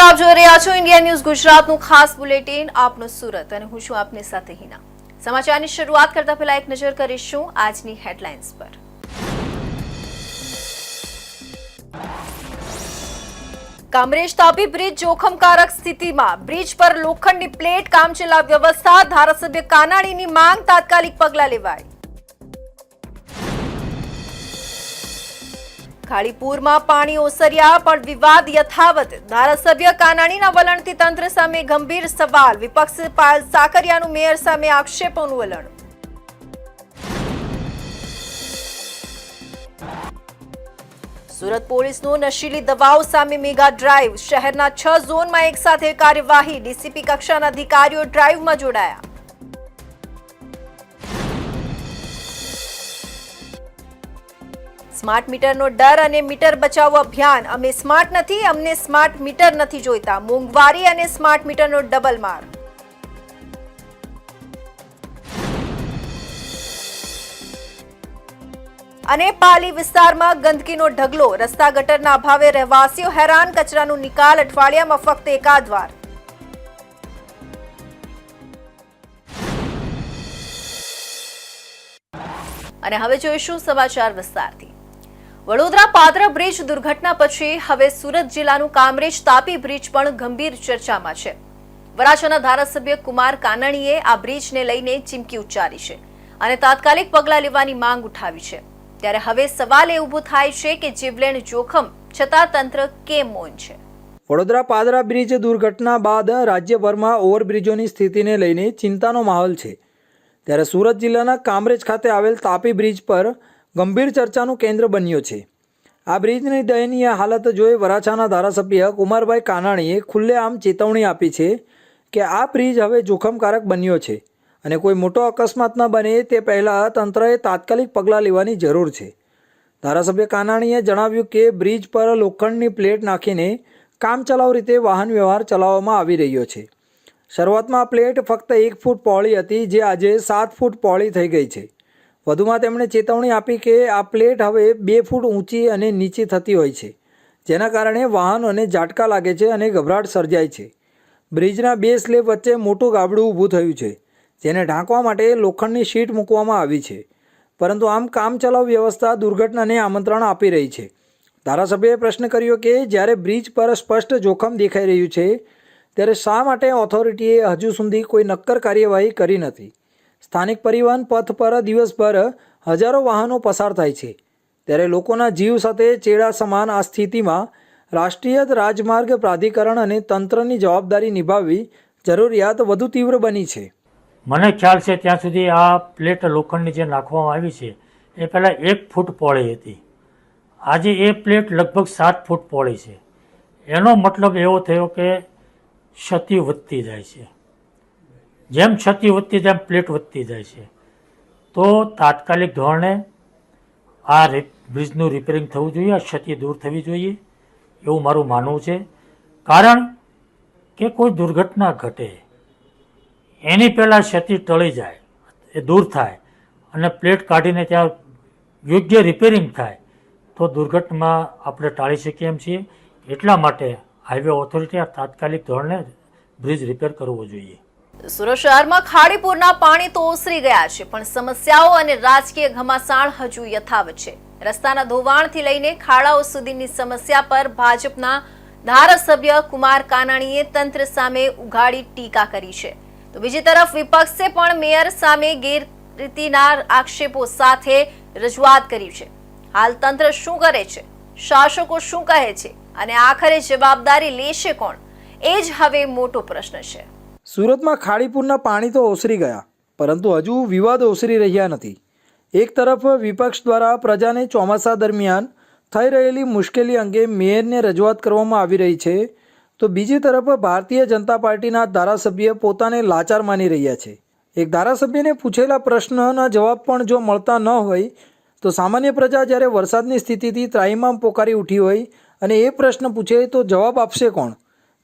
આપ જોઈ રહ્યા છો ઇન્ડિયા ન્યૂઝ ગુજરાતનું ખાસ બુલેટિન આપનું સુરત અને હું છું આપની સાથે હિના। સમાચારની શરૂઆત કરતા પહેલા એક નજર કરીશું આજની હેડલાઇન્સ પર। કામરેજ તાપી બ્રિજ જોખમકારક સ્થિતિમાં, બ્રિજ પર લોખંડની પ્લેટ, કામચલા વ્યવસ્થા, ધારાસભ્ય કાનાણીની માંગ, તાત્કાલિક પગલાં લેવાય। ખાડીપુરમાં પાણી ઓસર્યા પણ વિવાદ યથાવત, ધારાસભ્ય કાનાણીના વલણથી તંત્ર સામે ગંભીર સવાલ, વિપક્ષ પાયલ સાકરિયાનું મેયર સામે આક્ષેપોનું વલણ। સુરત પોલીસનું નશીલી દવાઓ સામે મેગા ડ્રાઈવ, શહેરના 6 ઝોનમાં એકસાથે કાર્યવાહી, ડીસીપી કક્ષાના અધિકારીઓ ડ્રાઈવમાં જોડાયા। સ્માર્ટ મીટરનો ડર અને મીટર બચાવો અભિયાન, અમે સ્માર્ટ નથી, અમને સ્માર્ટ મીટર નથી જોઈતા, મોંઘવારી અને સ્માર્ટ મીટરનો ડબલ માર। અને પાલી વિસ્તારમાં ગંદકીનો ઢગલો, રસ્તા ગટરના અભાવે રહેવાસીઓ હેરાન, કચરાનો નિકાલ અઠવાડિયામાં ફક્ત એકાદ વાર। અને હવે જોઈશું સમાચાર વિસ્તારથી। વડોદરા પાદરા બ્રિજ દુર્ઘટના પછી હવે સુરત જિલ્લાનું કામરેજ તાપી બ્રિજ પણ ગંભીર ચર્ચામાં છે। વરાછાના ધારાસભ્ય કુમાર કાનાણીએ આ બ્રિજને લઈને ચીમકી ઉચ્ચારી છે અને તાત્કાલિક પગલાં લેવાની માંગ ઉઠાવી છે। ત્યારે હવે સવાલ એ ઊભો થાય છે કે જીવલેણ જોખમ છતાં તંત્ર કેમ મૌન છે। વડોદરા પાદરા બ્રિજ દુર્ઘટના બાદ રાજ્યભરમાં ઓવરબ્રિજોની સ્થિતિને લઈને ચિંતાનો માહોલ છે। ત્યારે સુરત જિલ્લાના કામરેજ ખાતે આવેલ તાપી બ્રિજ પર ગંભીર ચર્ચાનું કેન્દ્ર બન્યો છે। આ બ્રિજની દયનીય હાલત જોઈ વરાછાના ધારાસભ્ય કુમારભાઈ કાનાણીએ ખુલ્લેઆમ ચેતવણી આપી છે કે આ બ્રિજ હવે જોખમકારક બન્યો છે અને કોઈ મોટો અકસ્માત ન બને તે પહેલાં તંત્રએ તાત્કાલિક પગલાં લેવાની જરૂર છે। ધારાસભ્ય કાનાણીએ જણાવ્યું કે બ્રિજ પર લોખંડની પ્લેટ નાખીને કામચલાઉ રીતે વાહન વ્યવહાર ચલાવવામાં આવી રહ્યો છે। શરૂઆતમાં આ પ્લેટ ફક્ત 1 ફૂટ પહોળી હતી, જે આજે 7 ફૂટ પહોળી થઈ ગઈ છે। વધુમાં તેમણે ચેતવણી આપી કે આ પ્લેટ હવે 2 ફૂટ ઊંચી અને નીચી થતી હોય છે, જેના કારણે વાહનોને ઝાટકા લાગે છે અને ગભરાટ સર્જાય છે। બ્રિજના 2 સ્લેબ વચ્ચે મોટું ગાબડું ઊભું થયું છે, જેને ઢાંકવા માટે લોખંડની શીટ મૂકવામાં આવી છે, પરંતુ આમ કામચલાઉ વ્યવસ્થા દુર્ઘટનાને આમંત્રણ આપી રહી છે। ધારાસભ્યએ પ્રશ્ન કર્યો કે જ્યારે બ્રિજ પર સ્પષ્ટ જોખમ દેખાઈ રહ્યું છે ત્યારે શા માટે ઓથોરિટીએ હજુ સુધી કોઈ નક્કર કાર્યવાહી કરી નથી। સ્થાનિક પરિવહન પથ પર દિવસભર હજારો વાહનો પસાર થાય છે, ત્યારે લોકોના જીવ સાથે ચેડા સમાન આ સ્થિતિમાં રાષ્ટ્રીય રાજમાર્ગ પ્રાધિકરણ અને તંત્રની જવાબદારી નિભાવવી જરૂરિયાત વધુ તીવ્ર બની છે। મને ખ્યાલ છે ત્યાં સુધી આ પ્લેટ લોખંડની જે નાખવામાં આવી છે એ પહેલાં 1 ફૂટ પહોળી હતી, આજે એ પ્લેટ લગભગ 7 ફૂટ પહોળી છે। એનો મતલબ એવો થયો કે ક્ષતિ વધતી જાય છે, જેમ ક્ષતિ વધતી તેમ પ્લેટ વધતી જાય છે। તો તાત્કાલિક ધોરણે આ બ્રિજનું રિપેરિંગ થવું જોઈએ, આ ક્ષતિ દૂર થવી જોઈએ એવું મારું માનવું છે। કારણ કે કોઈ દુર્ઘટના ઘટે એની પહેલાં ક્ષતિ ટળી જાય, એ દૂર થાય અને પ્લેટ કાઢીને ત્યાં યોગ્ય રિપેરિંગ થાય તો દુર્ઘટના આપણે ટાળી શકીએ એમ છીએ। એટલા માટે હાઈવે ઓથોરિટી આ તાત્કાલિક ધોરણે બ્રિજ રિપેર કરવો જોઈએ। સુરત શહેરમાં ખાડીપુરના પાણી તો ઓસરી ગયા છે, પણ સમસ્યાઓ અને રાજકીય ઘમાસાણ હજુ યથાવત છે। રસ્તાના ધોવાણથી લઈને ખાડાઓ સુધીની સમસ્યા પર ભાજપના ધારાસભ્ય કુમાર કાનાણીએ તંત્ર સામે ઉઘાડી ટીકા કરી છે, તો બીજી તરફ વિપક્ષે પણ મેયર સામે ગેરરીતિના આક્ષેપો સાથે રજૂઆત કરી છે। હાલ તંત્ર શું કરે છે, શાસકો શું કહે છે અને આખરે જવાબદારી લેશે કોણ, એ જ હવે મોટો પ્રશ્ન છે। સુરતમાં ખાડીપુરના પાણી તો ઓસરી ગયા, પરંતુ હજુ વિવાદ ઓસરી રહ્યા નથી। એક તરફ વિપક્ષ દ્વારા પ્રજાને ચોમાસા દરમિયાન થઈ રહેલી મુશ્કેલી અંગે મેયરને રજૂઆત કરવામાં આવી રહી છે, તો બીજી તરફ ભારતીય જનતા પાર્ટીના ધારાસભ્ય પોતાને લાચાર માની રહ્યા છે। એક ધારાસભ્યને પૂછેલા પ્રશ્નના જવાબ પણ જો મળતા ન હોય તો સામાન્ય પ્રજા જ્યારે વરસાદની સ્થિતિથી ત્રાહિમામ પોકારી ઉઠી હોય અને એ પ્રશ્ન પૂછે તો જવાબ આપશે કોણ,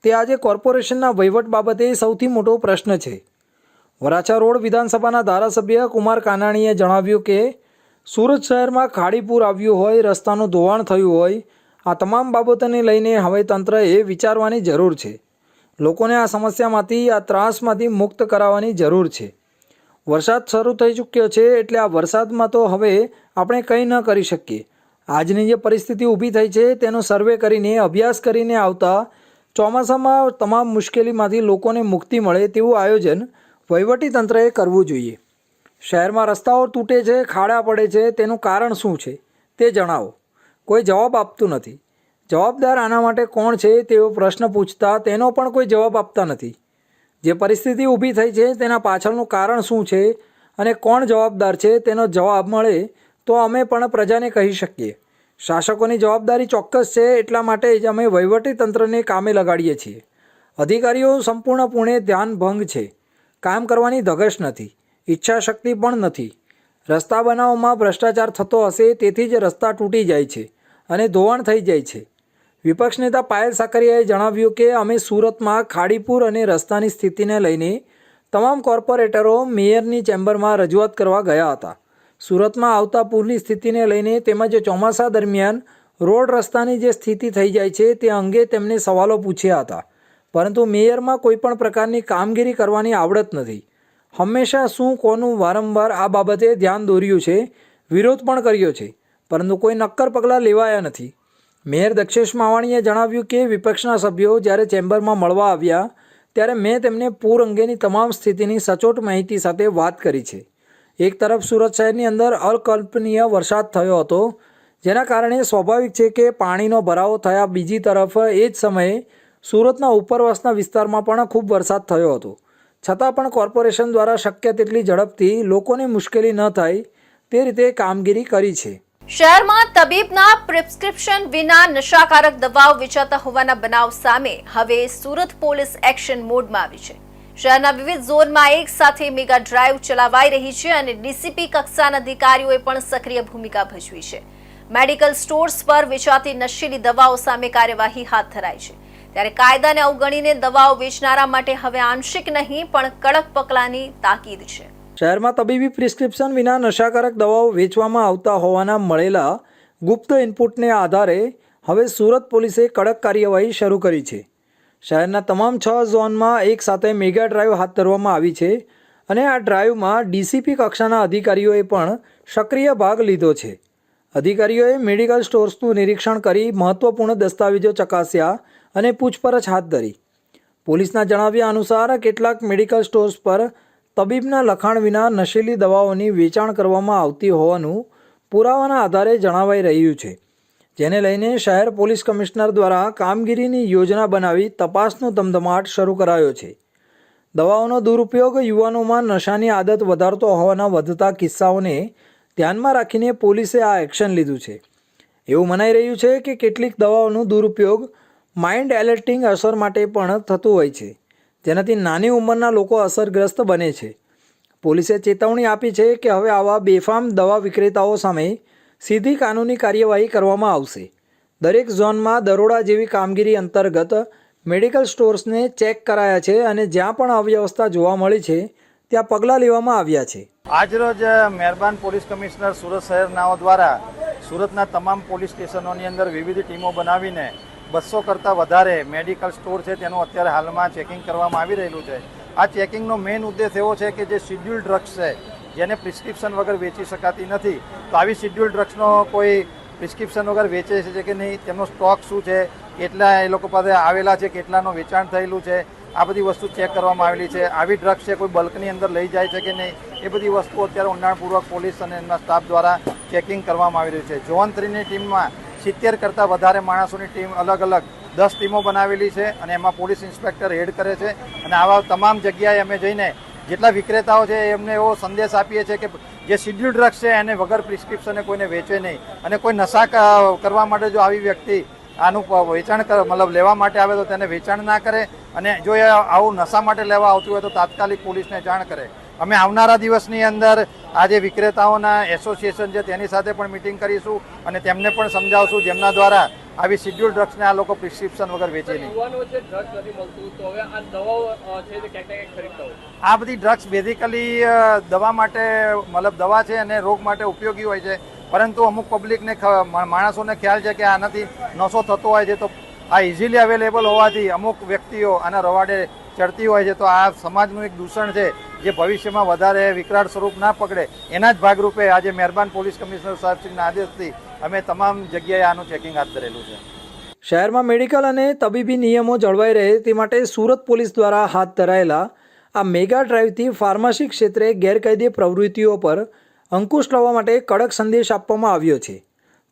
તે આજે કોર્પોરેશનના વહીવટ બાબતે સૌથી મોટો પ્રશ્ન છે। વરાછા રોડ વિધાનસભાના ધારાસભ્ય કુમાર કાનાણીએ જણાવ્યું કે સુરત શહેરમાં ખાડીપુર આવ્યું હોય, રસ્તાનું ધોવાણ થયું હોય આ તમામ બાબતોને લઈને હવે તંત્રએ વિચારવાની જરૂર છે. લોકોને આ સમસ્યામાંથી, આ ત્રાસમાંથી મુક્ત કરાવવાની જરૂર છે. વરસાદ શરૂ થઈ ચૂક્યો છે એટલે આ વરસાદમાં તો હવે આપણે કંઈ ન કરી શકીએ. આજની જે પરિસ્થિતિ ઊભી થઈ છે તેનો સર્વે કરીને, અભ્યાસ કરીને આવતા ચોમાસામાં તમામ મુશ્કેલીમાંથી લોકોને મુક્તિ મળે તેવું આયોજન વહીવટીતંત્રએ કરવું જોઈએ. શહેરમાં રસ્તાઓ તૂટે છે, ખાડા પડે છે, તેનું કારણ શું છે તે જણાવો. કોઈ જવાબ આપતું નથી. જવાબદાર આના માટે કોણ છે તેવો પ્રશ્ન પૂછતા તેનો પણ કોઈ જવાબ આપતા નથી. જે પરિસ્થિતિ ઊભી થઈ છે તેના પાછળનું કારણ શું છે અને કોણ જવાબદાર છે તેનો જવાબ મળે તો અમે પણ પ્રજાને કહી શકીએ. શાસકોની જવાબદારી ચોક્કસ છે, એટલા માટે જ અમે વહીવટીતંત્રને કામે લગાડીએ છીએ. અધિકારીઓ સંપૂર્ણપણે ધ્યાનભંગ છે. કામ કરવાની ધગશ નથી, ઈચ્છાશક્તિ પણ નથી. રસ્તા બનાવવામાં ભ્રષ્ટાચાર થતો હશે તેથી જ રસ્તા તૂટી જાય છે અને ધોવાણ થઈ જાય છે. વિપક્ષ નેતા પાયલ સાકરિયાએ જણાવ્યું કે અમે સુરતમાં ખાડીપુર અને રસ્તાની સ્થિતિને લઈને તમામ કોર્પોરેટરો મેયરની ચેમ્બરમાં રજૂઆત કરવા ગયા હતા. સુરતમાં આવતા પૂરની સ્થિતિને લઈને તેમજ ચોમાસા દરમિયાન રોડ રસ્તાની જે સ્થિતિ થઈ જાય છે તે અંગે તેમને સવાલો પૂછ્યા હતા. પરંતુ મેયરમાં કોઈપણ પ્રકારની કામગીરી કરવાની આવડત નથી. હંમેશા શું કોનું વારંવાર આ બાબતે ધ્યાન દોર્યું છે, વિરોધ પણ કર્યો છે, પરંતુ કોઈ નક્કર પગલાં લેવાયા નથી. મેયર દક્ષેશ માવાણીએ જણાવ્યું કે વિપક્ષના સભ્યો જ્યારે ચેમ્બરમાં મળવા આવ્યા ત્યારે મેં તેમને પૂર અંગેની તમામ સ્થિતિની સચોટ માહિતી સાથે વાત કરી છે. એક તરફ સુરત શહેરની અંદર અકલ્પનીય વરસાદ થયો હતો, જેના કારણે સ્વાભાવિક છે કે પાણીનો ભરાવો થયા. બીજી તરફ એ જ સમયે સુરતના ઉપરવાસના વિસ્તારમાં પણ ખૂબ વરસાદ થયો હતો. છતાં પણ કોર્પોરેશન દ્વારા શક્ય તેટલી ઝડપથી લોકોને મુશ્કેલી ન થાય તે રીતે કામગીરી કરી છે. શહેરમાં તબીબના પ્રિસ્ક્રિપ્શન વિના નશાકારક દવાઓ વેચાતા હોવાના બનાવ સામે હવે સુરત પોલીસ એક્શન મોડમાં આવી છે. શહેરના વિવિધ ઝોનમાં એક સાથે મેગા ડ્રાઈવ ચલાવાઈ રહી છે અને ડીસીપી કક્ષાના અધિકારીઓએ પણ સક્રિય ભૂમિકા ભજવી છે. મેડિકલ સ્ટોર્સ પર વેચાતી નશીલી દવાઓ સામે કાર્યવાહી હાથ ધરાઈ છે. ત્યારે કાયદાને અવગણીને દવાઓ વેચનારા માટે હવે આંશિક નહીં પણ કડક પગલાંની તાકીદ છે. શહેરમાં તબીબી પ્રિસ્ક્રિપ્શન વિના નશાકારક દવાઓ વેચવામાં આવતા હોવાના મળેલા ગુપ્ત ઇનપુટને આધારે હવે સુરત પોલીસે કડક કાર્યવાહી શરૂ કરી છે. શહેરના તમામ 6 ઝોનમાં એક સાથે મેગા ડ્રાઈવ હાથ ધરવામાં આવી છે અને આ ડ્રાઈવમાં ડીસીપી કક્ષાના અધિકારીઓએ પણ સક્રિય ભાગ લીધો છે. અધિકારીઓએ મેડિકલ સ્ટોર્સનું નિરીક્ષણ કરી મહત્વપૂર્ણ દસ્તાવેજો ચકાસ્યા અને પૂછપરછ હાથ ધરી. પોલીસના જણાવ્યા અનુસાર કેટલાક મેડિકલ સ્ટોર્સ પર તબીબના લખાણ વિના નશીલી દવાઓની વેચાણ કરવામાં આવતી હોવાનું પુરાવાના આધારે જણાવાઈ રહ્યું છે, જેને લઈને શહેર પોલીસ કમિશનર દ્વારા કામગીરીની યોજના બનાવી તપાસનો ધમધમાટ શરૂ કરાયો છે. દવાઓનો દુરુપયોગ યુવાનોમાં નશાની આદત વધારતો હોવાના વધતા કિસ્સાઓને ધ્યાનમાં રાખીને પોલીસે આ એક્શન લીધું છે. એવું મનાઈ રહ્યું છે કે કેટલીક દવાઓનો દુરુપયોગ માઇન્ડ એલર્ટિંગ અસર માટે પણ થતું હોય છે, જેનાથી નાની ઉંમરના લોકો અસરગ્રસ્ત બને છે. પોલીસે ચેતવણી આપી છે કે હવે આવા બેફામ દવા વિક્રેતાઓ સામે સીધી કાનૂની કાર્યવાહી કરવામાં આવશે. દરેક ઝોનમાં દરોડા જેવી કામગીરી અંતર્ગત મેડિકલ સ્ટોર્સને ચેક કરાયા છે અને જ્યાં પણ અવ્યવસ્થા જોવા મળી છે ત્યાં પગલાં લેવામાં આવ્યા છે. આજરોજ મહેરબાન પોલીસ કમિશનર સુરત શહેરનાઓ દ્વારા સુરતના તમામ પોલીસ સ્ટેશનોની અંદર વિવિધ ટીમો બનાવીને 200 કરતાં વધારે મેડિકલ સ્ટોર છે તેનું અત્યારે હાલમાં ચેકિંગ કરવામાં આવી રહેલું છે. આ ચેકિંગનો મેઇન ઉદ્દેશ એવો છે કે જે શિડ્યુલ ડ્રગ્સ છે, જેને પ્રિસ્ક્રિપ્શન વગર વેચી શકાતી નથી, તો આવી શિડ્યુલ ડ્રગ્સનો કોઈ પ્રિસ્ક્રિપ્શન વગર વેચે છે કે નહીં, તેમનો સ્ટોક શું છે, કેટલા એ લોકો પાસે આવેલા છે, કેટલાનું વેચાણ થયેલું છે, આ બધી વસ્તુ ચેક કરવામાં આવેલી છે. આવી ડ્રગ્સ છે કોઈ બલ્કની અંદર લઈ જાય છે કે નહીં, એ બધી વસ્તુઓ અત્યારે ઊંડાણપૂર્વક પોલીસ અને એમના સ્ટાફ દ્વારા ચેકિંગ કરવામાં આવી રહ્યું છે. ઝોન 3ની ટીમમાં 70 કરતાં વધારે માણસોની ટીમ અલગ અલગ 10 ટીમો બનાવેલી છે અને એમાં પોલીસ ઇન્સ્પેક્ટર હેડ કરે છે. અને આવા તમામ જગ્યાએ અમે જઈને જેટલા વિક્રેતાઓ છે એમને એવો સંદેશ આપીએ છીએ કે જે શિડ્યુલ ડ્રગ્સ છે એને વગર પ્રિસ્ક્રિપ્શને કોઈને વેચે નહીં, અને કોઈ નશા કરવા માટે જો આવી વ્યક્તિ આનું વેચાણ મતલબ લેવા માટે આવે તો તેને વેચાણ ના કરે, અને જો એ આવું નશા માટે લેવા આવતું હોય તો તાત્કાલિક પોલીસને જાણ કરે. અમે આવનારા દિવસની અંદર આ જે વિક્રેતાઓના એસોસિએશન છે તેની સાથે પણ મિટિંગ કરીશું અને તેમને પણ સમજાવશું, જેમના દ્વારા આવી શિડ્યુલ ડ્રગ્સને આ લોકો પ્રિસ્ક્રિપ્શન વગર વેચે નહીં. આ બધી ડ્રગ્સ બેઝિકલી દવા માટે મતલબ દવા છે અને રોગ માટે ઉપયોગી હોય છે. પરંતુ અમુક પબ્લિકને માણસોને ખ્યાલ છે કે આનાથી નશો થતો હોય છે, તો આ ઇઝીલી અવેલેબલ હોવાથી અમુક વ્યક્તિઓ આના રવાડે ચડતી હોય છે. તો આ સમાજનું એક દૂષણ છે જે ભવિષ્યમાં વધારે વિકરાળ સ્વરૂપ ના પકડે એના જ ભાગરૂપે આજે મહેરબાન પોલીસ કમિશનર સાહેબશ્રીના આદેશથી અમે તમામ જગ્યાએ આનું ચેકિંગ હાથ ધરેલું છે. શહેરમાં મેડિકલ અને તબીબી નિયમો જળવાઈ રહે તે માટે સુરત પોલીસ દ્વારા હાથ ધરાયેલા આ મેગા ડ્રાઈવથી ફાર્મસી ક્ષેત્રે ગેરકાયદે પ્રવૃત્તિઓ પર અંકુશ લાવવા માટે કડક સંદેશ આપવામાં આવ્યો છે.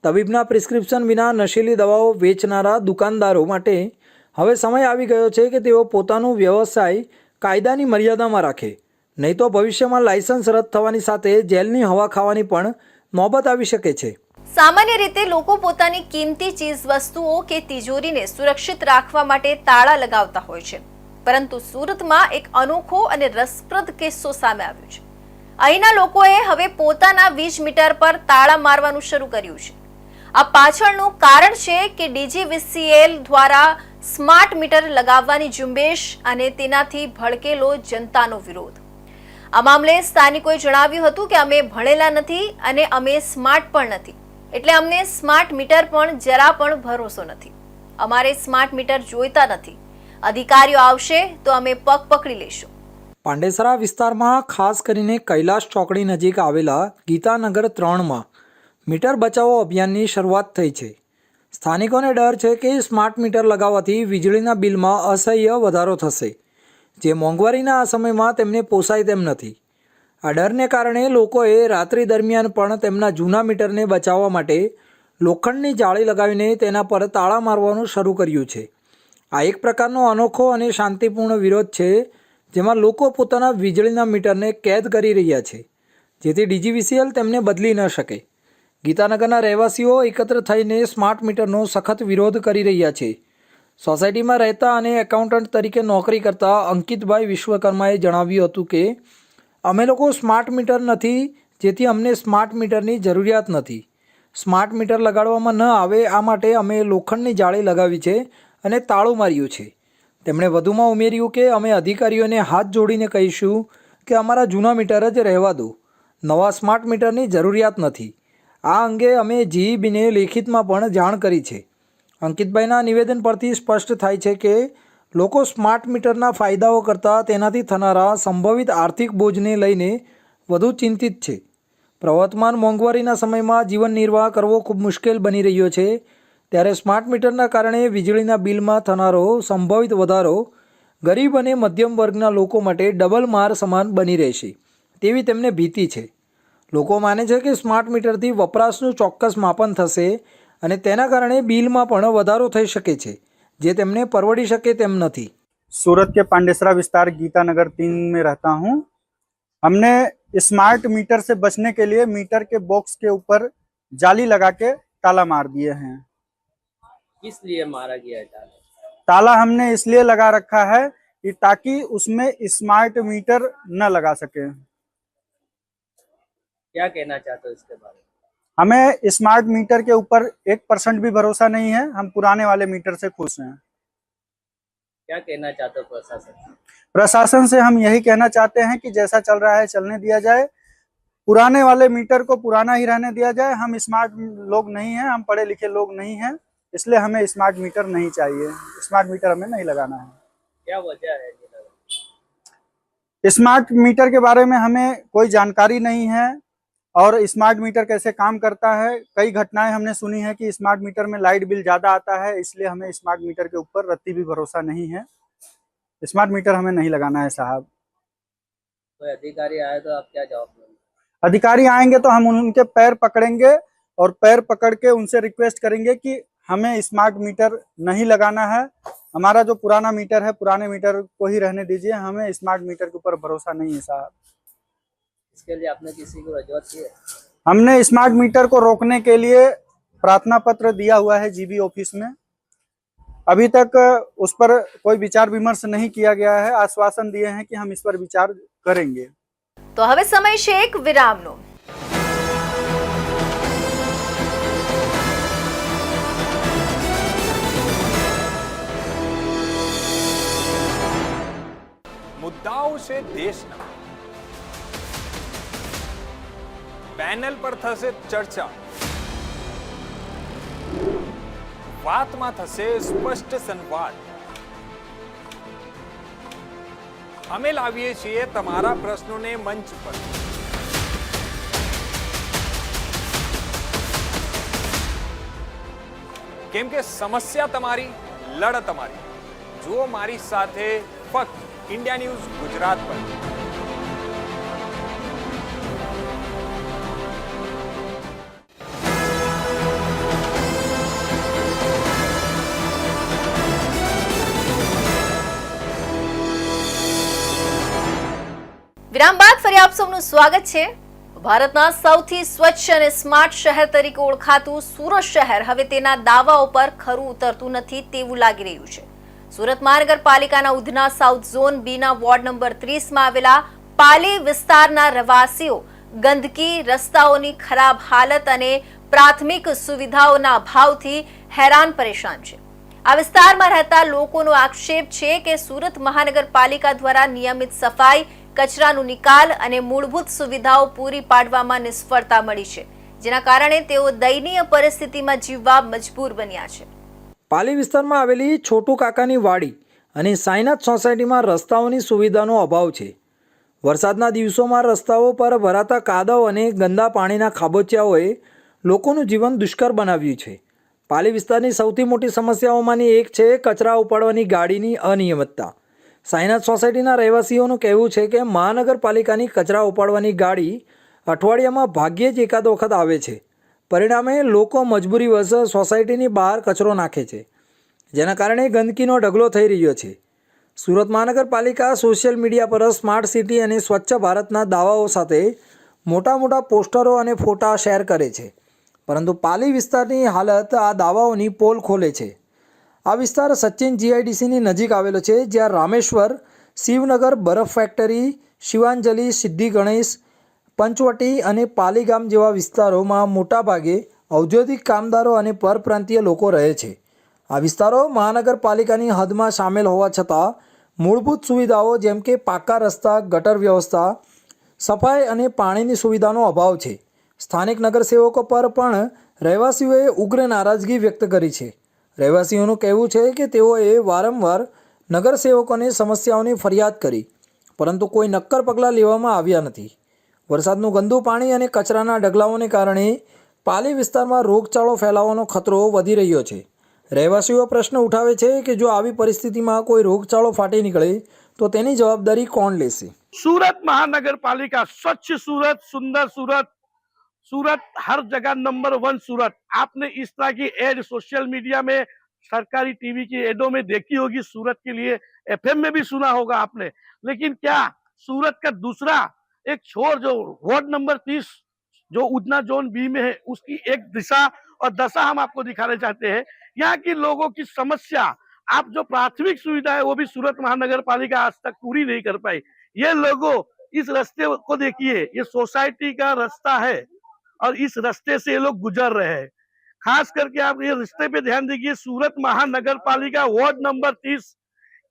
તબીબના પ્રિસ્ક્રિપ્શન વિના નશીલી દવાઓ વેચનારા દુકાનદારો માટે હવે સમય આવી ગયો છે કે તેઓ પોતાનું વ્યવસાય કાયદાની મર્યાદામાં રાખે, નહીં તો ભવિષ્યમાં લાયસન્સ રદ થવાની સાથે જેલની હવા ખાવાની પણ નોબત આવી શકે છે. સામાન્ય રીતે લોકો પોતાની કિંમતી ચીજ વસ્તુઓ કે તિજોરીને સુરક્ષિત રાખવા માટે તાળા લગાવતા હોય છે, પરંતુ સુરતમાં એક અનોખો અને રસપ્રદ કિસ્સો સામે આવ્યો છે. અહીંના લોકોએ હવે પોતાના વીજ મીટર પર તાળા મારવાનું શરૂ કર્યું છે. આ પાછળનું કારણ છે કે DGVCL દ્વારા સ્માર્ટ મીટર લગાવવાની ઝુંબેશ અને તેનાથી ભડકેલો જનતાનો વિરોધ. આ મામલે સ્થાનિકોએ જણાવ્યું હતું કે અમે ભણેલા નથી અને અમે સ્માર્ટ પણ નથી, એટલે અમને સ્માર્ટ મીટર પણ જરા પણ ભરોસો નથી. અમારે સ્માર્ટ મીટર જોઈતા નથી. અધિકારીઓ આવશે તો અમે પગ પકડી લઈશું. પાંડેસરા વિસ્તારમાં ખાસ કરીને કૈલાશ ચોકડી નજીક આવેલા ગીતાનગર 3માં મીટર બચાવો અભિયાનની શરૂઆત થઈ છે. સ્થાનિકોને ડર છે કે સ્માર્ટ મીટર લગાવવાથી વીજળીના બિલમાં અસહ્ય વધારો થશે, જે મોંઘવારીના આ સમયમાં તેમને પોસાય તેમ નથી. આ ડરને કારણે લોકોએ રાત્રિ દરમિયાન પણ તેમના જૂના મીટરને બચાવવા માટે લોખંડની જાળી લગાવીને તેના પર તાળા મારવાનું શરૂ કર્યું છે. આ એક પ્રકારનો અનોખો અને શાંતિપૂર્ણ વિરોધ છે, જેમાં લોકો પોતાના વીજળીના મીટરને કેદ કરી રહ્યા છે, જેથી DGVCL તેમને બદલી ન શકે. ગીતાનગરના રહેવાસીઓ એકત્ર થઈને સ્માર્ટ મીટરનો સખત વિરોધ કરી રહ્યા છે. સોસાયટીમાં રહેતા અને એકાઉન્ટન્ટ તરીકે નોકરી કરતા અંકિતભાઈ વિશ્વકર્માએ જણાવ્યું હતું કે અમે લોકો સ્માર્ટ મીટર નથી, જેથી અમને સ્માર્ટ મીટરની જરૂરિયાત નથી. સ્માર્ટ મીટર લગાડવામાં ન આવે આ માટે અમે લોખંડની જાળી લગાવી છે અને તાળું માર્યું છે. તેમણે વધુમાં ઉમેર્યું કે અમે અધિકારીઓને હાથ જોડીને કહીશું કે અમારા જૂના મીટર જ રહેવા દો, નવા સ્માર્ટ મીટરની જરૂરિયાત નથી. આ અંગે અમે GEBને લેખિતમાં પણ જાણ કરી છે. અંકિતભાઈના નિવેદન પરથી સ્પષ્ટ થાય છે કે લોકો સ્માર્ટ મીટરના ફાયદાઓ કરતાં તેનાથી થનારા સંભવિત આર્થિક બોજને લઈને વધુ ચિંતિત છે. પ્રવર્તમાન મોંઘવારીના સમયમાં જીવન નિર્વાહ કરવો ખૂબ મુશ્કેલ બની રહ્યો છે, ત્યારે સ્માર્ટ મીટરના કારણે વીજળીના બિલમાં થનારો સંભવિત વધારો ગરીબ અને મધ્યમ વર્ગના લોકો માટે ડબલ માર સમાન બની રહેશે તેવી તેમને ભીતિ છે. લોકો માને છે કે સ્માર્ટ મીટરથી વપરાશનું ચોક્કસ માપન થશે અને તેના કારણે બિલમાં પણ વધારો થઈ શકે છે, જે તેમને પરવડી શકે તેમ નથી. सूरत के पांडेसरा विस्तार गीतानगर 3 में रहता हूँ. हमने स्मार्ट मीटर से बचने के लिए मीटर के बॉक्स के ऊपर जाली लगा के ताला मार दिए हैं. किस लिए मारा गया है ताला? ताला हमने इसलिए लगा रखा है कि ताकि उसमें स्मार्ट मीटर न लगा सके. क्या कहना चाहते हो इसके बारे में? हमें स्मार्ट मीटर के ऊपर 1% भी भरोसा नहीं है. हम पुराने वाले मीटर से खुश हैं. क्या कहना चाहते हो प्रशासन से? प्रशासन से हम यही कहना चाहते हैं कि जैसा चल रहा है चलने दिया जाए. पुराने वाले मीटर को पुराना ही रहने दिया जाए. हम स्मार्ट लोग नहीं हैं, हम पढ़े लिखे लोग नहीं हैं, इसलिए हमें स्मार्ट मीटर नहीं चाहिए. स्मार्ट मीटर हमें नहीं लगाना है. क्या वजह है? स्मार्ट मीटर के बारे में हमें कोई जानकारी नहीं है और स्मार्ट मीटर कैसे काम करता है. कई घटनाएं हमने सुनी है कि स्मार्ट मीटर में लाइट बिल ज़्यादा आता है, इसलिए हमें स्मार्ट मीटर के ऊपर रत्ती भी भरोसा नहीं है. स्मार्ट मीटर हमें नहीं लगाना है साहब. कोई अधिकारी आए तो आप क्या जवाब देंगे? अधिकारी आएंगे तो हम उनके पैर पकड़ेंगे और पैर पकड़ के उनसे रिक्वेस्ट करेंगे कि हमें स्मार्ट मीटर नहीं लगाना है. हमारा जो पुराना मीटर है, पुराने मीटर को ही रहने दीजिए. हमें स्मार्ट मीटर के ऊपर भरोसा नहीं है साहब. इसके लिए आपने किसी को रजूआत की है? हमने स्मार्ट मीटर को रोकने के लिए प्रार्थना पत्र दिया हुआ है GB ऑफिस में. अभी तक उस पर कोई विचार विमर्श नहीं किया गया है. आश्वासन दिए हैं कि हम इस पर विचार करेंगे. તો હવે સમય છે એક વિરામનો. મુદ્દાઓ છે દેશના, પેનલ પર થશે ચર્ચા. વાતમાં થશે સ્પષ્ટ સંવાદ. અમે લાવીએ છીએ તમારા પ્રશ્નોને મંચ પર. કેમ કે સમસ્યા તમારી, લડત તમારી. જુઓ મારી સાથે ફક્ત ઇન્ડિયા ન્યૂઝ ગુજરાત પર. વિરામ બાદ ફરી આપ સૌનું સ્વાગત છે. ભારતના સૌથી સ્વચ્છ અને સ્માર્ટ શહેર તરીકે ઓળખાતું સુરત શહેર હવે તેના દાવાઓ પર ખરું ઉતરતું નથી તેવું લાગી રહ્યું છે. સુરત મહાનગરપાલિકાના ઉધના સાઉથ ઝોન બીના વોર્ડ નંબર 30માં આવેલા પાલી વિસ્તારના રહેવાસીઓ ગંદકી, રસ્તાઓની ખરાબ હાલત અને પ્રાથમિક સુવિધાઓના અભાવથી હેરાન પરેશાન છે. આ વિસ્તારમાં રહેતા લોકોનો આક્ષેપ છે કે સુરત મહાનગરપાલિકા દ્વારા નિયમિત સફાઈ, કચરાનો નિકાલ અને મૂળભૂત સુવિધાઓ પૂરી પાડવામાં નિષ્ફળતા મળી છે, જેના કારણે તેઓ દયનીય પરિસ્થિતિમાં જીવવા મજબૂર બન્યા છે. પાલી વિસ્તારમાં આવેલી છોટુ કાકાની વાડી અને સાઈનાથ સોસાયટીમાં રસ્તાઓની સુવિધાનો અભાવ છે. વરસાદના દિવસોમાં રસ્તાઓ પર ભરાતા કાદવ અને ગંદા પાણીના ખાબોચિયાઓએ લોકોનું જીવન દુષ્કર બનાવ્યું છે. પાલી વિસ્તારની સૌથી મોટી સમસ્યાઓમાંની એક છે કચરા ઉપાડવાની ગાડીની અનિયમિતતા. સાઈનાથ સોસાયટીના રહેવાસીઓનું કહેવું છે કે મહાનગરપાલિકાની કચરા ઉપાડવાની ગાડી અઠવાડિયામાં ભાગ્યે જ એકાદ વખત આવે છે. પરિણામે લોકો મજબૂરીવશ સોસાયટીની બહાર કચરો નાખે છે, જેના કારણે ગંદકીનો ઢગલો થઈ રહ્યો છે. સુરત મહાનગરપાલિકા સોશિયલ મીડિયા પર સ્માર્ટ સિટી અને સ્વચ્છ ભારતના દાવાઓ સાથે મોટા મોટા પોસ્ટરો અને ફોટા શેર કરે છે, પરંતુ પાલી વિસ્તારની હાલત આ દાવાઓની પોલ ખોલે છે. આ વિસ્તાર સચિન જીઆઈડીસીની નજીક આવેલો છે, જ્યાં રામેશ્વર, શિવનગર બરફ ફેક્ટરી, શિવાંજલિ, સિદ્ધિ ગણેશ, પંચવટી અને પાલીગામ જેવા વિસ્તારોમાં મોટાભાગે ઔદ્યોગિક કામદારો અને પરપ્રાંતીય લોકો રહે છે. આ વિસ્તારો મહાનગરપાલિકાની હદમાં સામેલ હોવા છતાં મૂળભૂત સુવિધાઓ જેમ કે પાકા રસ્તા, ગટર વ્યવસ્થા, સફાઈ અને પાણીની સુવિધાનો અભાવ છે. સ્થાનિક નગરસેવકો પર પણ રહેવાસીઓએ ઉગ્ર નારાજગી વ્યક્ત કરી છે. રહેવાસીઓનું કહેવું છે કે તેઓએ વારંવાર નગરસેવકોને સમસ્યાઓની ફરિયાદ કરી, પરંતુ કોઈ નક્કર પગલાં લેવામાં આવ્યા નથી. વરસાદનું ગંદુ પાણી અને કચરાના ઢગલાઓને કારણે પાલી વિસ્તારમાં રોગચાળો ફેલાવાનો ખતરો વધી રહ્યો છે. રહેવાસીઓ પ્રશ્ન ઉઠાવે છે કે જો આવી પરિસ્થિતિમાં કોઈ રોગચાળો ફાટી નીકળે તો તેની જવાબદારી કોણ લેશે? सूरत महानगर पालिका स्वच्छ सूरत, सुंदर सूरत, सूरत हर जगह नंबर 1 सूरत. आपने इस तरह की एड सोशल मीडिया में, सरकारी टीवी की एडों में देखी होगी. सूरत के लिए एफएम में भी सुना होगा आपने. लेकिन क्या सूरत का दूसरा एक छोर जो वार्ड नंबर 30 जो उधना जोन बी में है, उसकी एक दिशा और दशा हम आपको दिखाना चाहते हैं. यहाँ की लोगों की समस्या, आप जो प्राथमिक सुविधा है वो भी सूरत महानगर पालिका आज तक पूरी नहीं कर पाई. ये लोगों इस रास्ते को देखिए, ये सोसाइटी का रास्ता है और इस रास्ते से ये लोग गुजर रहे हैं. खास करके आप ये रास्ते पे ध्यान दीजिए. सूरत महानगर पालिका वार्ड नंबर 30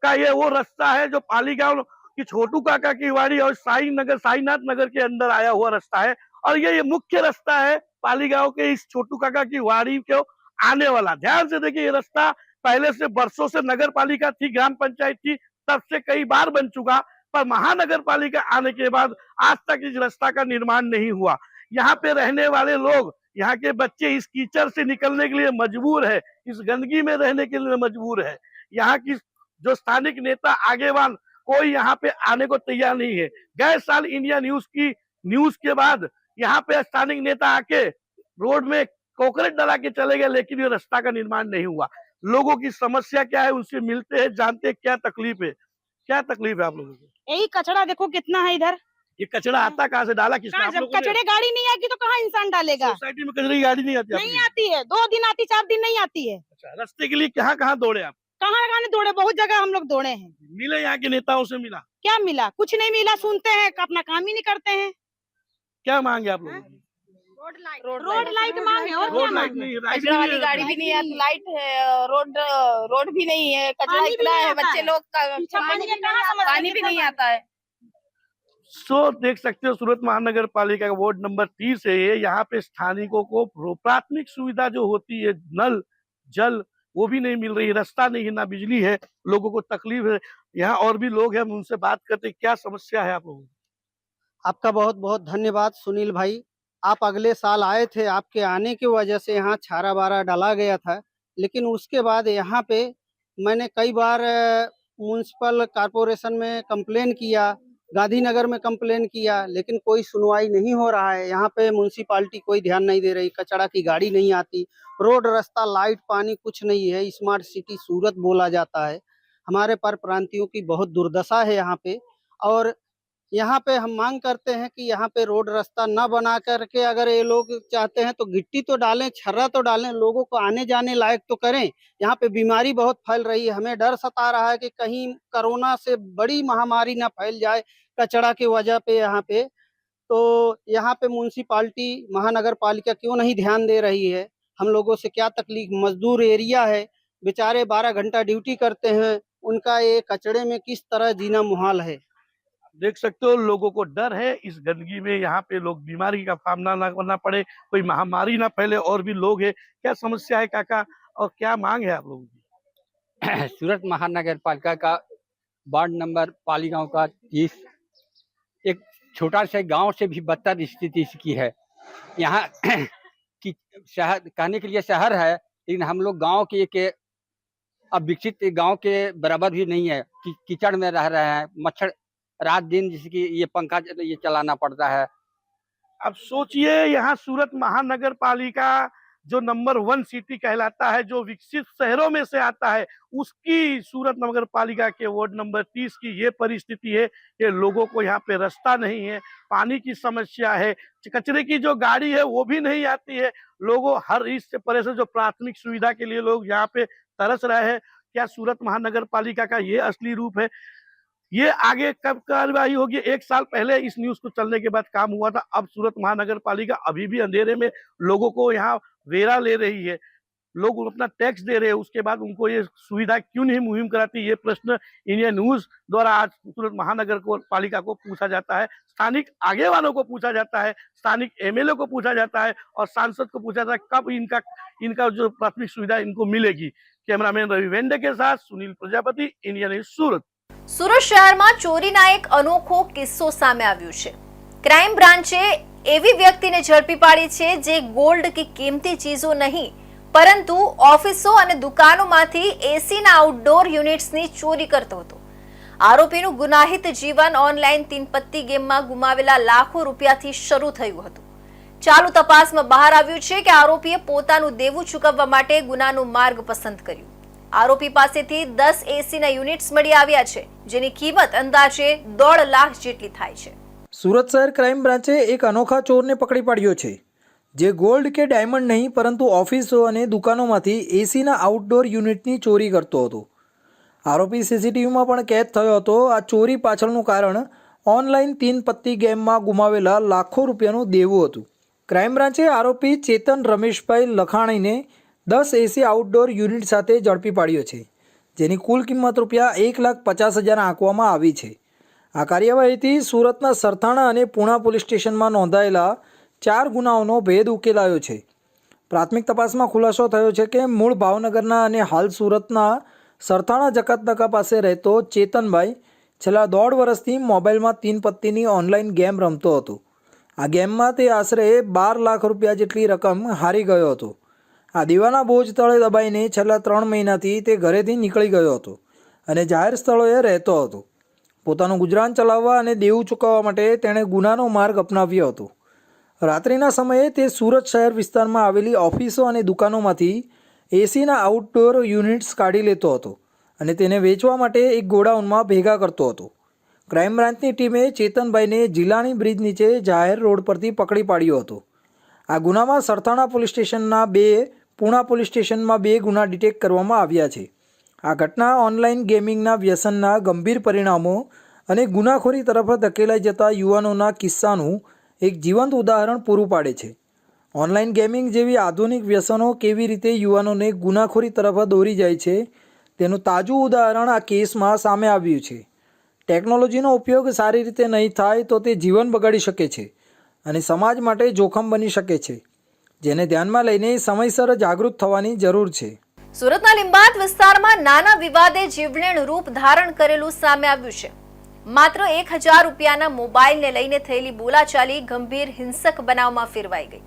का ये वो रास्ता है जो पालीगांव की छोटू काका की वाड़ी और साईनाथ नगर के अंदर आया हुआ रास्ता है. और ये मुख्य रास्ता है पालीगांव के इस छोटू काका की वाड़ी को आने वाला. ध्यान से देखिए, ये रास्ता पहले से बरसों से नगर पालिका थी, ग्राम पंचायत थी, तब से कई बार बन चुका, पर महानगर पालिका आने के बाद आज तक इस रास्ता का निर्माण नहीं हुआ. यहाँ पे रहने वाले लोग, यहाँ के बच्चे इस कीचड़ से निकलने के लिए मजबूर है, इस गंदगी में रहने के लिए मजबूर है. यहाँ की जो स्थानिक नेता आगेवान कोई यहाँ पे आने को तैयार नहीं है. गए साल इंडिया न्यूज के बाद यहाँ पे स्थानिक नेता आके रोड में कोकरेट डला के चले गए, लेकिन ये रास्ता का निर्माण नहीं हुआ. लोगों की समस्या क्या है उनसे मिलते हैं, जानते हैं क्या तकलीफ है. क्या तकलीफ है आप लोगों को? यही कचरा देखो कितना है इधर. ये कचरा आता कहाँ से, डाला किसने? आप जब लोगों ने? कचरे गाड़ी नहीं आएगी तो कहाँ इंसान डालेगा? सोसाइटी में कचरे की गाड़ी नहीं आती? नहीं आती है, 2 दिन आती, 4 दिन नहीं आती है. अच्छा, रास्ते के लिए कहाँ कहाँ दौड़े आप? कहाँ लगाने दौड़े, बहुत जगह हम लोग दौड़े हैं. मिले यहाँ के नेताओं से मिला? क्या मिला? कुछ नहीं मिला. सुनते हैं, अपना काम ही नहीं करते हैं. क्या मांगे आप लोगों की? रोड लाइट मांगे और क्या रोड लाइट मांगे? नहीं है, कचरा वाली गाड़ी भी नहीं आती, लाइट है, रोड भी नहीं है, कचरा पानी भी इतना नहीं है, आता बच्चे है. लोग का पानी का कहाँ समझ पानी भी नहीं आता है. सो देख सकते हो, सूरत महानगर पालिका का वार्ड नंबर 30 है ये. यहाँ पे स्थानिकों को प्राथमिक सुविधा जो होती है, नल, जल, वो भी नहीं मिल रही, रास्ता नहीं है, ना बिजली है, लोगों को तकलीफ है। यहाँ और भी लोग हैं, हम उनसे बात करते हैं, क्या समस्या है आप लोगों की? आपका बहुत बहुत धन्यवाद सुनील भाई। आप अगले साल आए थे, आपके आने की वजह से यहाँ छारा बारा डाला गया था, लेकिन उसके बाद यहाँ पे मैंने कई बार म्यूनसिपल कॉरपोरेशन में कंप्लेन किया, गांधीनगर में कंप्लेन किया, लेकिन कोई सुनवाई नहीं हो रहा है। यहाँ पे म्यूनसिपालिटी कोई ध्यान नहीं दे रही, कचरा की गाड़ी नहीं आती, रोड रास्ता लाइट पानी कुछ नहीं है। स्मार्ट सिटी सूरत बोला जाता है। हमारे पर प्रांतियों की बहुत दुर्दशा है यहाँ पे। और यहाँ पे हम मांग करते हैं कि यहाँ पे रोड रास्ता न बना करके, अगर ये लोग चाहते हैं तो गिट्टी तो डालें, छर्रा तो डालें, लोगों को आने जाने लायक तो करें। यहाँ पे बीमारी बहुत फैल रही है, हमें डर सता रहा है कि कहीं कोरोना से बड़ी महामारी ना फैल जाए कचरा की वजह पे यहाँ पे। तो यहाँ पे म्यूनसिपालिटी महानगर पालिका क्यों नहीं ध्यान दे रही है? हम लोगों से क्या तकलीफ, मजदूर एरिया है, बेचारे 12 घंटा ड्यूटी करते हैं, उनका ये कचड़े में किस तरह जीना मुहाल है। देख सकते हो, लोगों को डर है इस गंदगी में, यहाँ पे लोग बीमारी का सामना ना करना पड़े, कोई महामारी ना फैले। और भी लोग हैं, क्या समस्या है काका और क्या मांग है आप लोगों की? सूरत महानगर पालिका का वार्ड नंबर पालीगांव का 30 एक छोटा सा गांव से भी बदतर स्थिति इसकी है। यहाँ कि शहर कहने के लिए शहर है, लेकिन हम लोग गांव के एक अब विकसित गांव के बराबर भी नहीं है। कीचड़ में रह रहे हैं, मच्छर रात दिन, जिसकी ये पंखा ये चलाना पड़ता है। अब सोचिए, यहाँ सूरत महानगर पालिका जो नंबर 1 सिटी कहलाता है, जो विकसित शहरों में से आता है, उसकी सूरत नगर पालिका के वार्ड नंबर 30 की ये परिस्थिति है कि लोगों को यहाँ पे रास्ता नहीं है, पानी की समस्या है, कचरे की जो गाड़ी है वो भी नहीं आती है। लोगों हर इससे परेशान, जो प्राथमिक सुविधा के लिए लोग यहाँ पे तरस रहे हैं। क्या सूरत महानगर पालिका का ये असली रूप है? ये आगे कब कार्रवाई होगी? 1 साल पहले इस न्यूज को चलने के बाद काम हुआ था। अब सूरत महानगर पालिका अभी भी अंधेरे में लोगों को यहाँ वेरा ले रही है, लोग अपना टैक्स दे रहे हैं, उसके बाद उनको ये सुविधा क्यों नहीं मुहिम कराती? ये प्रश्न इंडिया न्यूज द्वारा आज सूरत महानगर पालिका को पूछा जाता है, स्थानिक आगे वालों को पूछा जाता है, स्थानिक एमएलए को पूछा जाता है और सांसद को पूछा जाता है, कब इनका जो प्राथमिक सुविधा इनको मिलेगी। कैमरामैन रवि वेंडे के साथ सुनील प्रजापति, इंडिया न्यूज सूरत। સુરત શહેરમાં ચોરીના એક અનોખો કિસ્સો સામે આવ્યો છે। ક્રાઇમ બ્રાન્ચે એવી વ્યક્તિને ઝડપી પાડી છે જે ગોલ્ડ की कीमती चीजों नहीं પરંતુ ઓફિસો અને દુકાનોમાંથી એસીના આઉટડોર યુનિટ્સની ચોરી કરતો હતો। આરોપીનું ગુનાહિત જીવન ઓનલાઈન 3 પત્તી ગેમમાં ગુમાવેલા લાખો રૂપિયાથી શરૂ થયું હતું। ચાલુ તપાસમાં બહાર આવ્યું છે કે આરોપીએ પોતાનું દેવું ચૂકવવા માટે ગુનાનો માર્ગ પસંદ કર્યો। આરોપી પાસેથી 10 એસીના યુનિટ્સ મળી આવ્યા છે, જેની કિંમત અંદાજે 1.5 લાખ જેટલી થાય છે। સુરત શહેર ક્રાઇમ બ્રાન્ચે એક અનોખા ચોરને પકડી પાડ્યો છે, જે ગોલ્ડ કે ડાયમંડ નહીં પરંતુ ઓફિસો અને દુકાનોમાંથી એસીના આઉટડોર યુનિટની ચોરી કરતો હતો। આરોપી સીસીટીવીમાં પણ કેદ થયો હતો। આ ચોરી પાછળનું કારણ ઓનલાઈન 3 પત્તી ગેમમાં ગુમાવેલા લાખો રૂપિયાનું દેવું હતું। ક્રાઇમ બ્રાન્ચે આરોપી ચેતન રમેશભાઈ લખાણીને 10 એસી આઉટડોર યુનિટ સાથે ઝડપી પાડ્યો છે, જેની કુલ કિંમત રૂપિયા 1,50,000 આંકવામાં આવી છે। આ કાર્યવાહીથી સુરતના સરથાણા અને પૂણા પોલીસ સ્ટેશનમાં નોંધાયેલા 4 ગુનાઓનો ભેદ ઉકેલાયો છે। પ્રાથમિક તપાસમાં ખુલાસો થયો છે કે મૂળ ભાવનગરના અને હાલ સુરતના સરથાણા જકાતનાકા પાસે રહેતો ચેતનભાઈ છેલ્લા 1.5 વર્ષથી મોબાઈલમાં 3 પત્તીની ઓનલાઈન ગેમ રમતો હતો। આ ગેમમાં તે આશરે 12 લાખ રૂપિયા જેટલી રકમ હારી ગયો હતો। આ દીવાના બોજ તળે દબાઈને છેલ્લા 3 મહિનાથી તે ઘરેથી નીકળી ગયો હતો અને જાહેર સ્થળોએ રહેતો હતો। પોતાનું ગુજરાન ચલાવવા અને દેવું ચૂકવવા માટે તેણે ગુનાનો માર્ગ અપનાવ્યો હતો। રાત્રિના સમયે તે સુરત શહેર વિસ્તારમાં આવેલી ઓફિસો અને દુકાનોમાંથી એસીના આઉટડોર યુનિટ્સ કાઢી લેતો હતો અને તેને વેચવા માટે એક ગોડાઉનમાં ભેગા કરતો હતો। ક્રાઇમ બ્રાન્ચની ટીમે ચેતનભાઈને જીલાણી બ્રિજ નીચે જાહેર રોડ પરથી પકડી પાડ્યો હતો। આ ગુનામાં સરથાણા પોલીસ સ્ટેશનના 2, પૂણા પોલીસ સ્ટેશનમાં 2 ગુના ડિટેક્ટ કરવામાં આવ્યા છે। આ ઘટના ઓનલાઈન ગેમિંગના વ્યસનના ગંભીર પરિણામો અને ગુનાખોરી તરફ ધકેલાઈ જતા યુવાનોના કિસ્સાનું એક જીવંત ઉદાહરણ પૂરું પાડે છે। ઓનલાઈન ગેમિંગ જેવી આધુનિક વ્યસનો કેવી રીતે યુવાનોને ગુનાખોરી તરફ દોરી જાય છે તેનું તાજું ઉદાહરણ આ કેસમાં સામે આવ્યું છે। ટેકનોલોજીનો ઉપયોગ સારી રીતે નહીં થાય તો તે જીવન બગાડી શકે છે અને સમાજ માટે જોખમ બની શકે છે, જેને ધ્યાનમાં લઈને સમયસર જાગૃત થવાની જરૂર છે। સુરતના લીંબાદ વિસ્તારમાં નાના વિવાદે જીવલેણ રૂપ ધારણ કરેલું સામે આવ્યું છે. માત્ર 1000 રૂપિયાના મોબાઈલને લઈને થયેલી બોલાચાલી ગંભીર હિંસક બનાવમાં ફેરવાઈ ગઈ.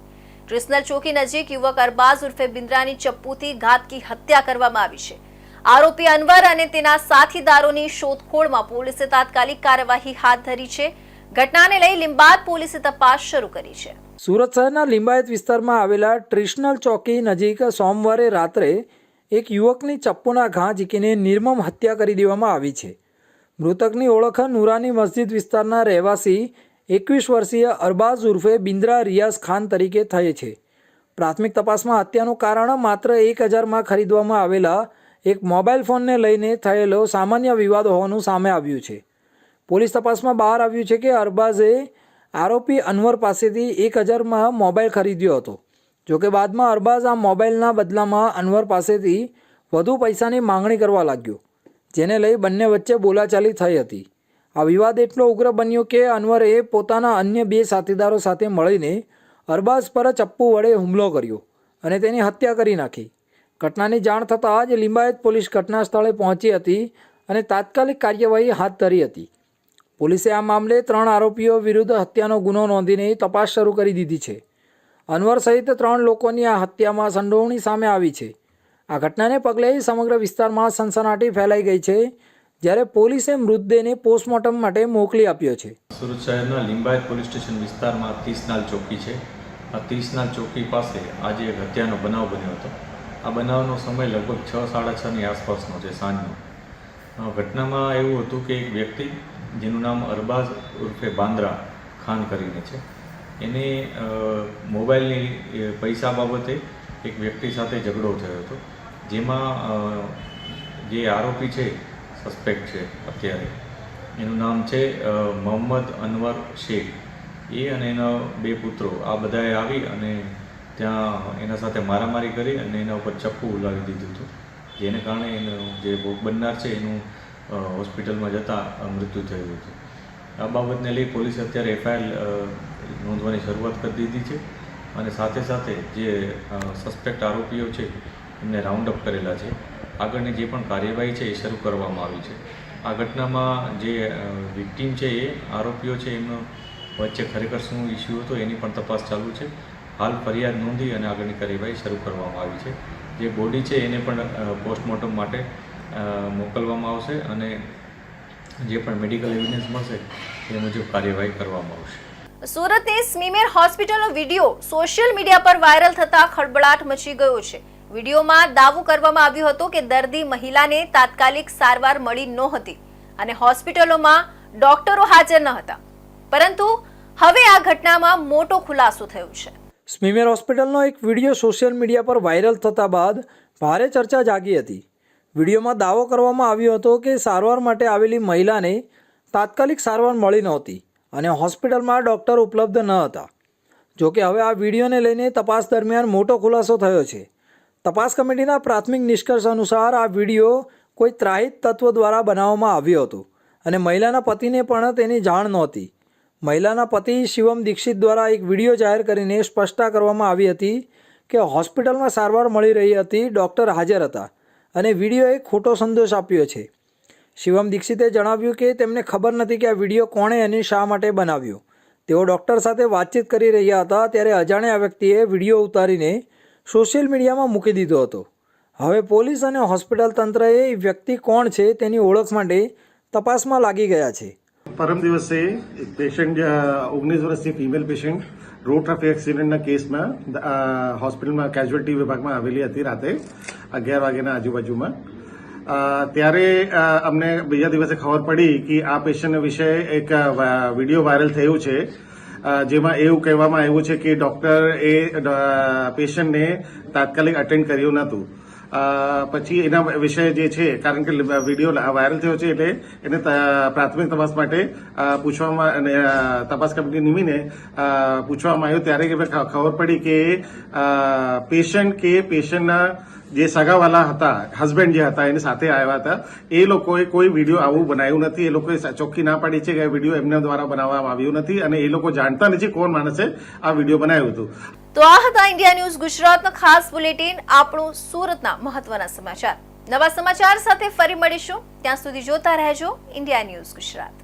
ટ્રિસનલ ચોકી નજીક યુવક અરબાઝ ઉર્ફે બિન્દ્રાની ચપ્પુથી ઘાતકી હત્યા કરવામાં આવી છે. આરોપી અનવર અને તેના સાથીદારોની શોધખોળમાં પોલીસે તાત્કાલિક કાર્યવાહી હાથ ધરી છે. ઘટનાને લઈ લીંબાદ પોલીસે તપાસ શરૂ કરી છે. સુરત શહેરના લિંબાયત વિસ્તારમાં આવેલા ટ્રિશનલ ચોકી નજીક સોમવારે રાત્રે એક યુવકની ચપ્પુના ઘા ઝીકીને નિર્મમ હત્યા કરી દેવામાં આવી છે. મૃતકની ઓળખ નુરાની મસ્જિદ વિસ્તારના રહેવાસી 21 વર્ષીય અરબાઝ ઉર્ફે બિન્દ્રા રિયાઝ ખાન તરીકે થઈ છે. પ્રાથમિક તપાસમાં હત્યાનું કારણ માત્ર 1000માં ખરીદવામાં આવેલા એક મોબાઈલ ફોનને લઈને થયેલો સામાન્ય વિવાદ હોવાનું સામે આવ્યું છે. પોલીસ તપાસમાં બહાર આવ્યું છે કે અરબાઝે આરોપી અનવર પાસેથી 1000માં મોબાઈલ ખરીદ્યો હતો. જોકે બાદમાં અરબાઝ આ મોબાઈલના બદલામાં અનવર પાસેથી વધુ પૈસાની માંગણી કરવા લાગ્યો, જેને લઈ બંને વચ્ચે બોલાચાલી થઈ હતી. આ વિવાદ એટલો ઉગ્ર બન્યો કે અનવરે પોતાના અન્ય 2 સાથીદારો સાથે મળીને અરબાઝ પર ચપ્પુ વડે હુમલો કર્યો અને તેની હત્યા કરી નાખી. ઘટનાની જાણ થતાં જ લિંબાયત પોલીસ ઘટના સ્થળે પહોંચી હતી અને તાત્કાલિક કાર્યવાહી હાથ ધરી હતી. પોલીસે આ મામલે 3 આરોપીઓ વિરુદ્ધ હત્યાનો ગુનો નોંધીને તપાસ શરૂ કરી દીધી છે. અનવર સહિત 3 લોકોની આ હત્યામાં સંડોવણી સામે આવી છે. આ ઘટનાને પગલે સમગ્ર વિસ્તારમાં સનસનાટી ફેલાઈ ગઈ છે, જ્યારે પોલીસે મૃતદેહને પોસ્ટમોર્ટમ માટે મોકલી આપ્યો છે. સુરત શહેરના લિંબાયત પોલીસ સ્ટેશન વિસ્તારમાં 30 નાલ ચોકી છે. આ 30 નાલ ચોકી પાસે આજે એક હત્યાનો બનાવ બન્યો હતો. આ બનાવનો સમય લગભગ 6-6:30ની આસપાસનો છે, સાંજનો. ઘટનામાં એવું હતું કે એક વ્યક્તિ જેનું નામ અરબાઝ ઉર્ફે બાંદ્રા ખાન કરીને છે, એને મોબાઈલની પૈસા બાબતે એક વ્યક્તિ સાથે ઝઘડો થયો હતો, જેમાં જે આરોપી છે, સસ્પેક્ટ છે અત્યારે, એનું નામ છે મોહમ્મદ અનવર શેખ. એ અને એના 2 પુત્રો આ બધાએ આવી અને ત્યાં એના સાથે મારામારી કરી અને એના ઉપર ચપ્પુ ઉલાવી દીધું હતું, જેને કારણે એનો જે ભોગ બનનાર છે એનું હોસ્પિટલમાં જતાં મૃત્યુ થયું હતું. આ બાબતને લઈ પોલીસે અત્યારે FIR નોંધવાની શરૂઆત કરી દીધી છે અને સાથે સાથે જે સસ્પેક્ટ આરોપીઓ છે એમને રાઉન્ડ અપ કરેલા છે. આગળની જે પણ કાર્યવાહી છે એ શરૂ કરવામાં આવી છે. આ ઘટનામાં જે વિક્ટીમ છે એ આરોપીઓ છે એમનો વચ્ચે ખરેખર શું ઇસ્યુ હતો એની પણ તપાસ ચાલુ છે. હાલ ફરિયાદ નોંધી અને આગળની કાર્યવાહી શરૂ કરવામાં આવી છે. જે બોડી છે એને પણ પોસ્ટમોર્ટમ માટે મોકલવામાં આવશે અને જે પણ મેડિકલ એવિડન્સ મળશે એ મુજબ કાર્યવાહી કરવામાં આવશે. સુરતની સ્મીમેર હોસ્પિટલનો વિડીયો સોશિયલ મીડિયા પર વાયરલ થતા ખળબળાટ મચી ગયો છે. વિડીયોમાં દાવો કરવામાં આવ્યો હતો કે દર્દી મહિલાને તાત્કાલિક સારવાર મળી નહોતી અને હોસ્પિટલોમાં ડોક્ટરો હાજર ન હતા. પરંતુ હવે આ ઘટનામાં મોટો ખુલાસો થયો છે. સ્મીમેર હોસ્પિટલનો એક વિડીયો સોશિયલ મીડિયા પર વાયરલ થતા બાદ ભારે ચર્ચા જાગી હતી. વિડીયોમાં દાવો કરવામાં આવ્યો હતો કે સારવાર માટે આવેલી મહિલાને તાત્કાલિક સારવાર મળી નહોતી અને હોસ્પિટલમાં ડૉક્ટર ઉપલબ્ધ ન હતા. જોકે હવે આ વિડીયોને લઈને તપાસ દરમિયાન મોટો ખુલાસો થયો છે. તપાસ કમિટીના પ્રાથમિક નિષ્કર્ષ અનુસાર આ વિડીયો કોઈ ત્રાહિત તત્વ દ્વારા બનાવવામાં આવ્યો હતો અને મહિલાના પતિને પણ તેની જાણ નહોતી. મહિલાના પતિ શિવમ દીક્ષિત દ્વારા એક વિડીયો જાહેર કરીને સ્પષ્ટતા કરવામાં આવી હતી કે હોસ્પિટલમાં સારવાર મળી રહી હતી, ડૉક્ટર હાજર હતા અને વિડીયોએ ખોટો સંદેશ આપ્યો છે. શિવમ દીક્ષિતે જણાવ્યું કે તેમને ખબર નથી કે આ વિડીયો કોણે અને શા માટે બનાવ્યો. તેઓ ડૉક્ટર સાથે વાતચીત કરી રહ્યા હતા ત્યારે અજાણ્યા વ્યક્તિએ વિડીયો ઉતારીને સોશિયલ મીડિયામાં મૂકી દીધો હતો. હવે પોલીસ અને હોસ્પિટલ તંત્રએ વ્યક્તિ કોણ છે તેની ઓળખ માટે તપાસમાં લાગી ગયા છે. પરમ દિવસે એક પેશન્ટ 19 વર્ષની ફિમેલ પેશન્ટ રોડ ટ્રાફિક એક્સિડન્ટના કેસમાં હોસ્પિટલમાં કેઝ્યુઅલ્ટી વિભાગમાં આવેલી હતી રાતે 11 વાગ્યાના આજુબાજુમાં. ત્યારે અમને બીજા દિવસે ખબર પડી કે આ પેશન્ટ વિશે એક વિડીયો વાયરલ થયું છે, જેમાં એવું કહેવામાં આવ્યું છે કે ડોક્ટર એ પેશન્ટને તાત્કાલિક અટેન્ડ કર્યું નહોતું. પછી એના વિષય જે છે, કારણ કે વિડીયો વાયરલ થયો છે એટલે એને પ્રાથમિક તપાસ માટે પૂછવામાં અને તપાસ કમિટી નિમીને પૂછવામાં આવ્યું ત્યારે ખબર પડી કે પેશન્ટના જે સગાવાલા હતા હસબન્ડ જે હતા એની સાથે આવ્યા હતા એ લોકોએ કોઈ વિડીયો આવું બનાવ્યું નથી. એ લોકોએ ચોખ્ખી ના પાડી છે કે વિડીયો એમના દ્વારા બનાવવામાં આવ્યું નથી અને એ લોકો જાણતા નથી કોણ માણસે આ વિડીયો બનાવ્યું હતું. તો આ હતા ઇન્ડિયા ન્યૂઝ ગુજરાતનો ખાસ બુલેટિન, આપણું સુરતના મહત્વના સમાચાર. નવા સમાચાર સાથે ફરી મળીશું. ત્યાં સુધી જોતા રહેજો ઇન્ડિયા ન્યૂઝ ગુજરાત.